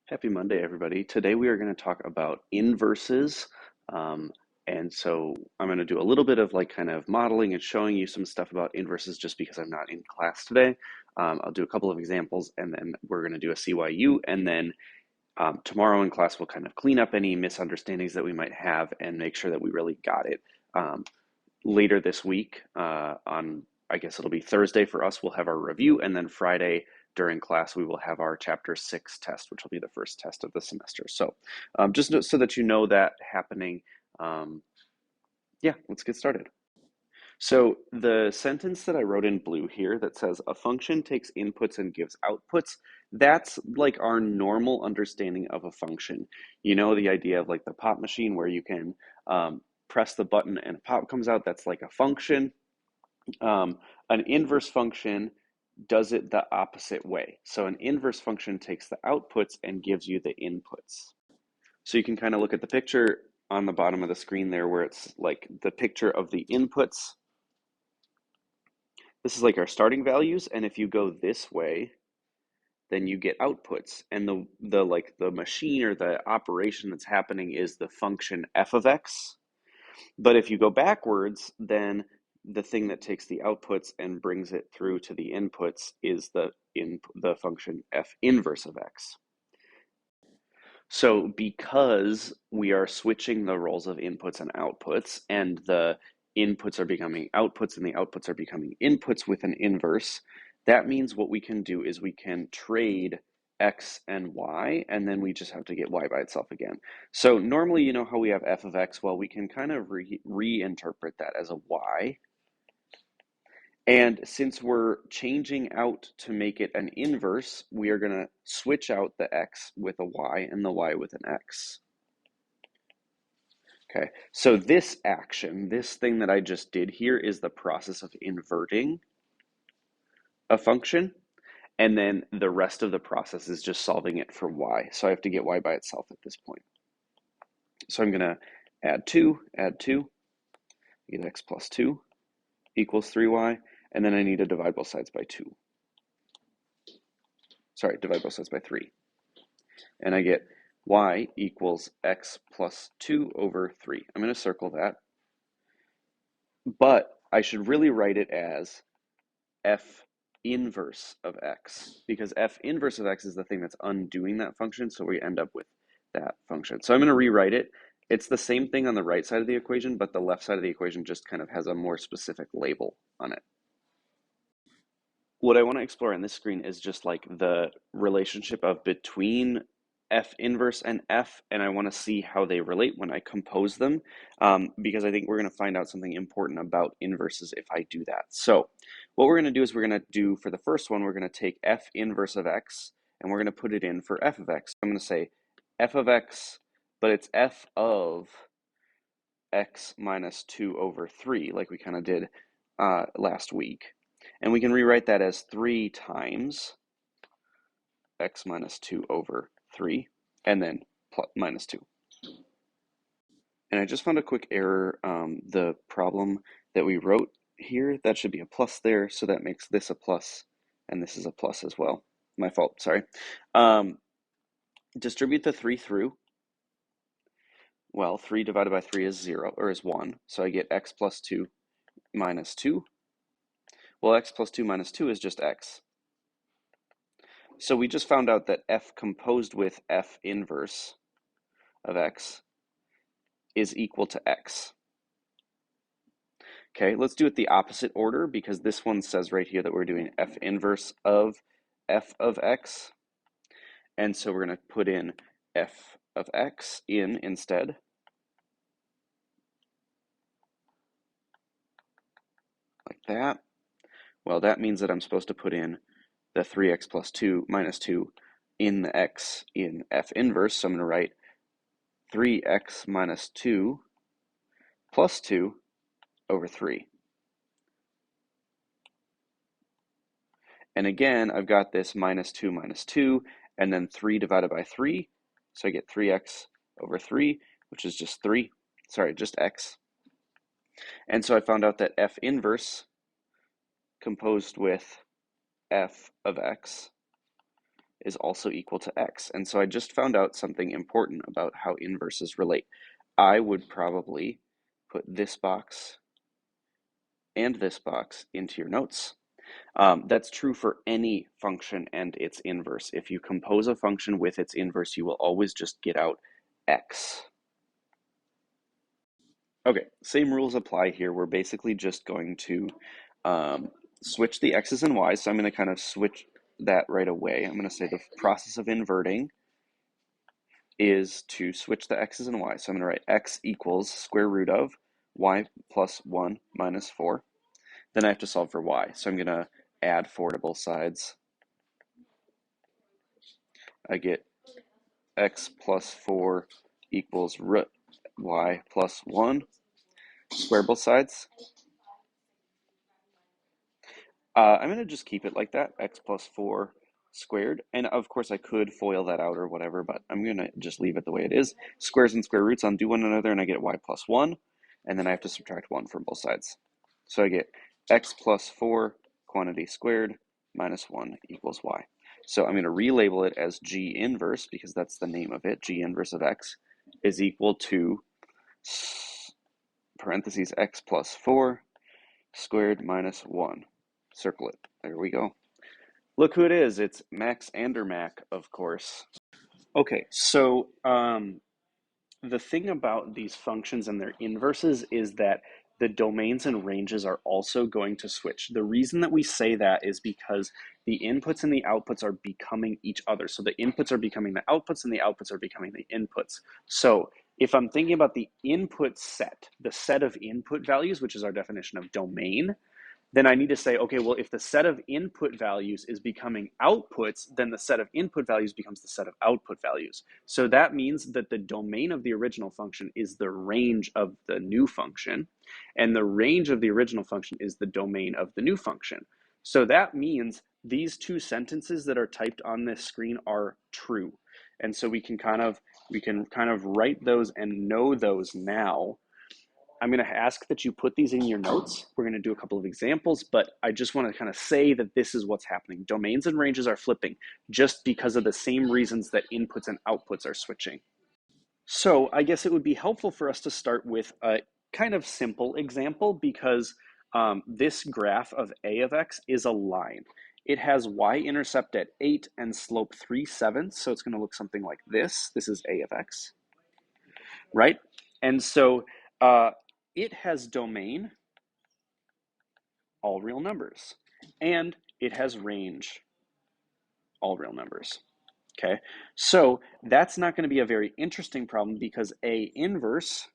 Happy Monday, everybody. Today we are going to talk about inverses. Um, and so I'm going to do a little bit of like kind of modeling and showing you some stuff about inverses just because I'm not in class today. I'll do a couple of examples and then we're going to do a CYU. And then tomorrow in class, we'll kind of clean up any misunderstandings that we might have and make sure that we really got it. Later this week, I guess it'll be Thursday for us, we'll have our review, and then Friday during class we will have our chapter 6 test, which will be the first test of the semester. So just so that you know that happening, yeah, let's get started. So the sentence that I wrote in blue here that says a function takes inputs and gives outputs, that's like our normal understanding of a function. You know, the idea of like the pop machine where you can press the button and a pop comes out, that's like a function. An inverse function does it the opposite way. So an inverse function takes the outputs and gives you the inputs. So you can kind of look at the picture on the bottom of the screen there where it's like the picture of the inputs. This is like our starting values, and if you go this way, then you get outputs. And the machine or the operation that's happening is the function f of x. But if you go backwards, then the thing that takes the outputs and brings it through to the inputs is the function f inverse of x. So because we are switching the roles of inputs and outputs, and the inputs are becoming outputs and the outputs are becoming inputs with an inverse, that means what we can do is we can trade x and y, and then we just have to get y by itself again. So normally, you know how we have f of x? Well, we can kind of reinterpret that as a y. And since we're changing out to make it an inverse, we are going to switch out the x with a y and the y with an x. Okay, so this action, this thing that I just did here is the process of inverting a function. And then the rest of the process is just solving it for y. So I have to get y by itself at this point. So I'm going to add 2, get x plus 2 equals 3y. And then I need to divide both sides by 2. Sorry, divide both sides by 3. And I get y equals x plus 2 over 3. I'm going to circle that. But I should really write it as f inverse of x, because f inverse of x is the thing that's undoing that function, so we end up with that function. So I'm going to rewrite it. It's the same thing on the right side of the equation, but the left side of the equation just kind of has a more specific label on it. What I want to explore on this screen is just like the relationship of between f inverse and f, and I want to see how they relate when I compose them, because I think we're going to find out something important about inverses if I do that. So what we're going to do is we're going to do, for the first one, we're going to take f inverse of x, and we're going to put it in for f of x. I'm going to say f of x, but it's f of x minus 2 over 3, like we kind of did last week. And we can rewrite that as 3 times x minus 2 over 3, and then minus 2. And I just found a quick error. The problem that we wrote here, that should be a plus there, so that makes this a plus, and this is a plus as well. My fault, sorry. Distribute the 3 through. Well, 3 divided by 3 is 0, or is 1, so I get x plus 2 minus 2. Well, x plus 2 minus 2 is just x. So we just found out that f composed with f inverse of x is equal to x. Okay, let's do it the opposite order, because this one says right here that we're doing f inverse of f of x. And so we're going to put in f of x in instead. Like that. Well, that means that I'm supposed to put in the 3x plus 2 minus 2 in the x in f inverse. So I'm going to write 3x minus 2 plus 2 over 3. And again, I've got this minus 2, and then 3 divided by 3. So I get 3x over 3, which is just 3. Sorry, just x. And so I found out that f inverse composed with f of x is also equal to x. And so I just found out something important about how inverses relate. I would probably put this box and this box into your notes. That's true for any function and its inverse. If you compose a function with its inverse, you will always just get out x. Okay, same rules apply here. We're basically just going to switch the x's and y's. So I'm going to kind of switch that right away. I'm going to say the process of inverting is to switch the x's and y's. So I'm going to write x equals square root of y plus 1 minus 4. Then I have to solve for y. So I'm going to add 4 to both sides. I get x plus 4 equals root y plus 1. Square both sides. I'm going to just keep it like that, x plus 4 squared. And of course I could FOIL that out or whatever, but I'm going to just leave it the way it is. Squares and square roots undo one another and I get y plus 1. And then I have to subtract 1 from both sides. So I get x plus 4 quantity squared minus 1 equals y. So I'm going to relabel it as G inverse because that's the name of it. G inverse of x is equal to parentheses x plus 4 squared minus 1. Circle it. There we go. Look who it is. It's Max Andermack, of course. Okay, so the thing about these functions and their inverses is that the domains and ranges are also going to switch. The reason that we say that is because the inputs and the outputs are becoming each other. So the inputs are becoming the outputs and the outputs are becoming the inputs. So if I'm thinking about the input set, the set of input values, which is our definition of domain, then I need to say, okay, well, if the set of input values is becoming outputs, then the set of input values becomes the set of output values. So that means that the domain of the original function is the range of the new function, and the range of the original function is the domain of the new function. So that means these two sentences that are typed on this screen are true. And so we can kind of write those and know those now. I'm going to ask that you put these in your notes. We're going to do a couple of examples, but I just want to kind of say that this is what's happening. Domains and ranges are flipping just because of the same reasons that inputs and outputs are switching. So I guess it would be helpful for us to start with a kind of simple example because this graph of a of x is a line. It has y-intercept at 8 and slope 3/7, so it's going to look something like this. This is a of x, right? And so it has domain, all real numbers, and it has range, all real numbers. Okay, so that's not going to be a very interesting problem because A inverse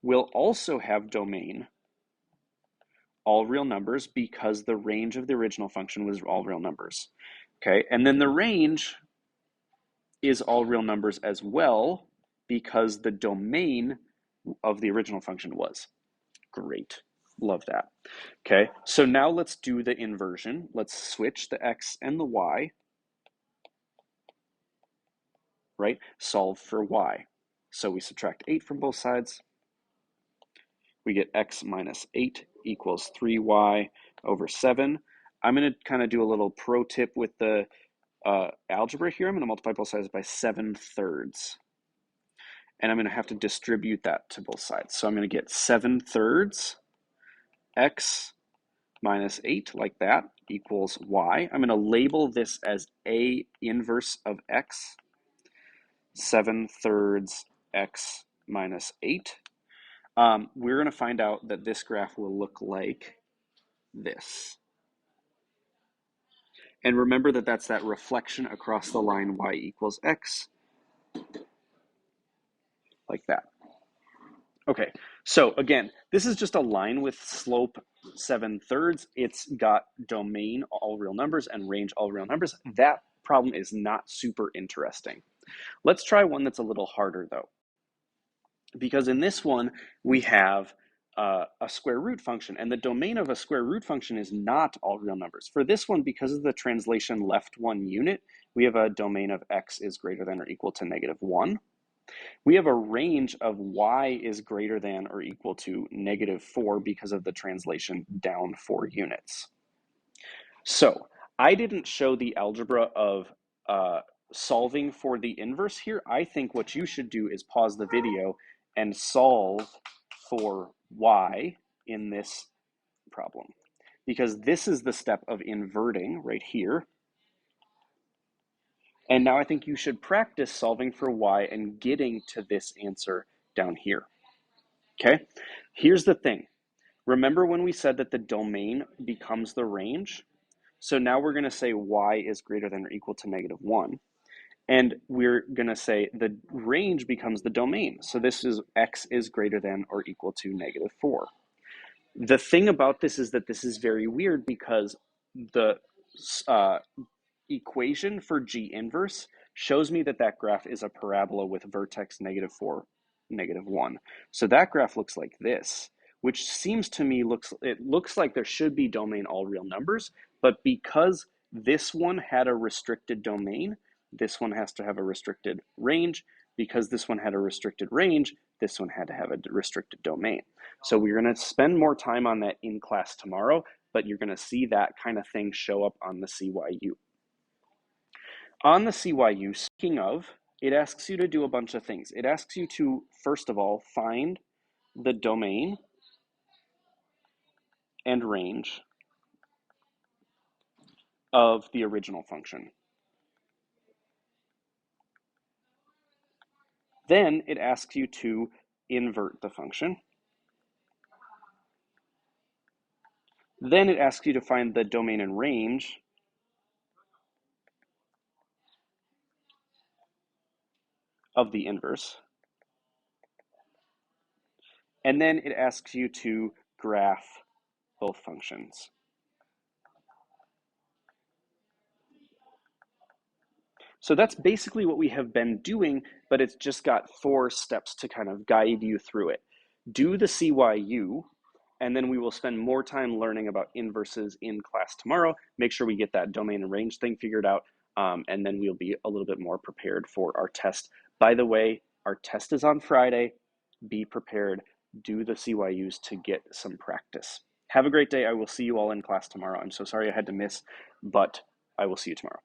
will also have domain, all real numbers, because the range of the original function was all real numbers. Okay, and then the range is all real numbers as well because the domain of the original function was. Great. Love that. Okay, so now let's do the inversion. Let's switch the x and the y, right? Solve for y. So we subtract 8 from both sides. We get x minus 8 equals 3y over 7. I'm going to kind of do a little pro tip with the algebra here. I'm going to multiply both sides by 7/3. And I'm going to have to distribute that to both sides. So I'm going to get 7/3 x minus 8, like that, equals y. I'm going to label this as a inverse of x, 7/3 x minus 8. We're going to find out that this graph will look like this. And remember that that's that reflection across the line y equals x, like that. Okay, so again, this is just a line with slope 7/3. It's got domain, all real numbers, and range, all real numbers. That problem is not super interesting. Let's try one that's a little harder though. Because in this one, we have a square root function, and the domain of a square root function is not all real numbers. For this one, because of the translation left one unit, we have a domain of x is greater than or equal to -1. We have a range of y is greater than or equal to -4 because of the translation down 4 units. So I didn't show the algebra of solving for the inverse here. I think what you should do is pause the video and solve for y in this problem, because this is the step of inverting right here. And now I think you should practice solving for y and getting to this answer down here. Okay, here's the thing. Remember when we said that the domain becomes the range? So now we're going to say y is greater than or equal to -1. And we're going to say the range becomes the domain. So this is x is greater than or equal to -4. The thing about this is that this is very weird because the equation for G inverse shows me that that graph is a parabola with vertex -4, -1. So that graph looks like this, which seems to me looks like there should be domain all real numbers, but because this one had a restricted domain, this one has to have a restricted range. Because this one had a restricted range, this one had to have a restricted domain. So we're going to spend more time on that in class tomorrow, but you're going to see that kind of thing show up on the CYU. On the CYU, speaking of, it asks you to do a bunch of things. It asks you to, first of all, find the domain and range of the original function. Then it asks you to invert the function. Then it asks you to find the domain and range of the inverse. And then it asks you to graph both functions. So that's basically what we have been doing, but it's just got 4 steps to kind of guide you through it. Do the CYU, and then we will spend more time learning about inverses in class tomorrow. Make sure we get that domain and range thing figured out, and then we'll be a little bit more prepared for our test. By the way, our test is on Friday. Be prepared. Do the CYUs to get some practice. Have a great day. I will see you all in class tomorrow. I'm so sorry I had to miss, but I will see you tomorrow.